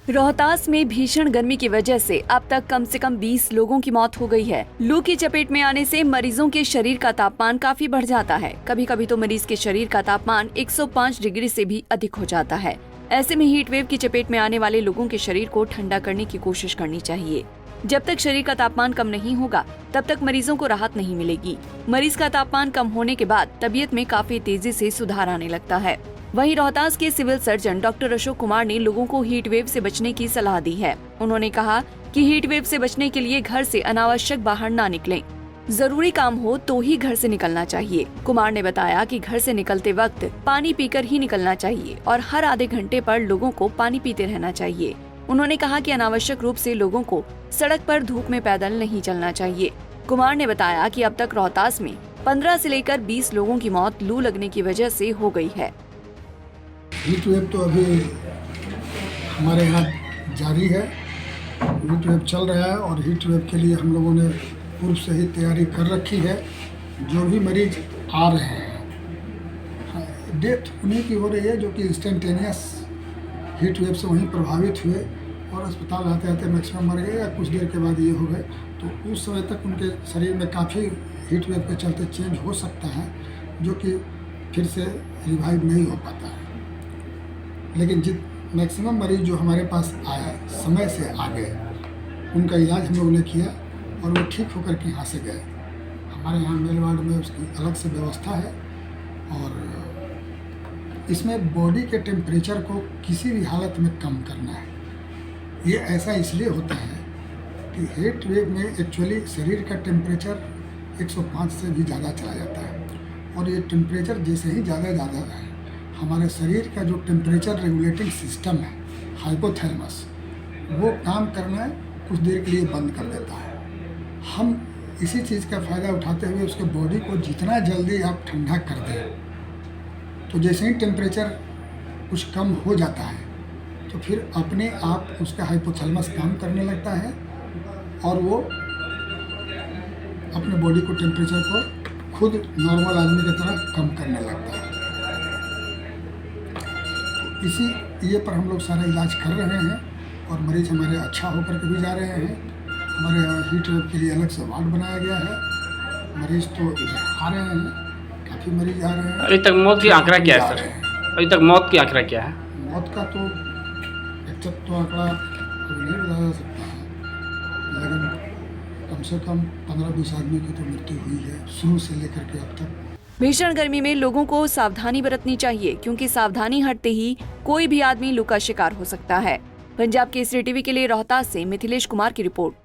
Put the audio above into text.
रोहतास में भीषण गर्मी की वजह से अब तक कम से कम 20 लोगों की मौत हो गई है। लू की चपेट में आने से मरीजों के शरीर का तापमान काफी बढ़ जाता है। कभी कभी तो मरीज के शरीर का तापमान 105 डिग्री से भी अधिक हो जाता है। ऐसे में हीट वेव की चपेट में आने वाले लोगों के शरीर को ठंडा करने की कोशिश करनी चाहिए। जब तक शरीर का तापमान कम नहीं होगा तब तक मरीजों को राहत नहीं मिलेगी। मरीज का तापमान कम होने के बाद तबीयत में काफी तेजी से सुधार आने लगता है। वहीं रोहतास के civil surgeon doctor Ashok Kumar ने लोगों को हीट वेव से बचने की सलाह दी है। उन्होंने कहा कि हीट वेव से बचने के लिए घर से अनावश्यक बाहर ना निकलें। जरूरी काम हो तो ही घर से निकलना चाहिए। कुमार ने बताया कि घर से निकलते वक्त पानी पीकर ही निकलना चाहिए और हर आधे घंटे पर लोगों को पानी पीते रहना चाहिए। उन्होंने कहा कि अनावश्यक रूप से लोगों को सड़क पर धूप में पैदल नहीं चलना चाहिए। कुमार ने बताया कि अब तक रोहतास में 15 से लेकर 20 लोगों की मौत लू लगने की वजह से हो गई है। हीट वेव तो अभी हमारे यहाँ जारी है। हीट वेव चल रहा है और हीट वेव के लिए हम लोगों ने पूर्व से ही तैयारी कर रखी है। जो भी मरीज आ रहे हैं, डेथ उन्हीं की हो रही है जो कि इंस्टेंटेनियस हीट वेव से वहीं प्रभावित हुए और अस्पताल आते आते मैक्सिमम मर गए या कुछ देर के बाद ये हो गए। तो उस समय तक उनके शरीर में काफ़ी हीट वेव के चलते चेंज हो सकता है, जो कि फिर से रिवाइव नहीं हो पाता है। लेकिन मैक्सिमम मरीज जो हमारे पास आए समय से आ गए, उनका इलाज हम लोगों ने किया और वो ठीक होकर के यहाँ से गए। हमारे यहाँ मेल वार्ड में उसकी अलग से व्यवस्था है और इसमें बॉडी के टेम्परेचर को किसी भी हालत में कम करना है। ये ऐसा इसलिए होता है कि हीट वेव में एक्चुअली शरीर का टेम्परेचर 105 से भी ज़्यादा चला जाता है और ये टेम्परेचर जैसे ही ज़्यादा है, हमारे शरीर का जो टेम्परेचर रेगुलेटिंग सिस्टम है हाइपोथैलेमस, वो काम करना कुछ देर के लिए बंद कर देता है। हम इसी चीज़ का फ़ायदा उठाते हुए उसके बॉडी को जितना जल्दी आप ठंडा कर दें, तो जैसे ही टेम्परेचर कुछ कम हो जाता है तो फिर अपने आप उसका हाइपोथैलेमस काम करने लगता है और वो अपने बॉडी को टेम्परेचर को खुद नॉर्मल आदमी की तरह कम करने लगता है। तो इसी ये पर हम लोग सारा इलाज कर रहे हैं और मरीज हमारे अच्छा होकर के भी जा रहे हैं। हमारे यहाँ हीट वेव के लिए अलग से वार्ड बनाया गया है। मरीज तो इधर आ रहे हैं, काफ़ी मरीज आ रहे हैं। अभी तक मौत की आंकड़ा क्या है सर? अभी तक मौत की आंकड़ा क्या है? मौत का तो एक्चुअल तो आंकड़ा अभी नहीं बताया जा सकता है, लेकिन कम से कम 15-20 आदमी की तो मृत्यु हुई है शुरू से लेकर के अब तक। भीषण गर्मी में लोगों को सावधानी बरतनी चाहिए, क्योंकि सावधानी हटते ही कोई भी आदमी लू का शिकार हो सकता है। पंजाब केसरी टीवी के लिए रोहतास से मिथिलेश कुमार की रिपोर्ट।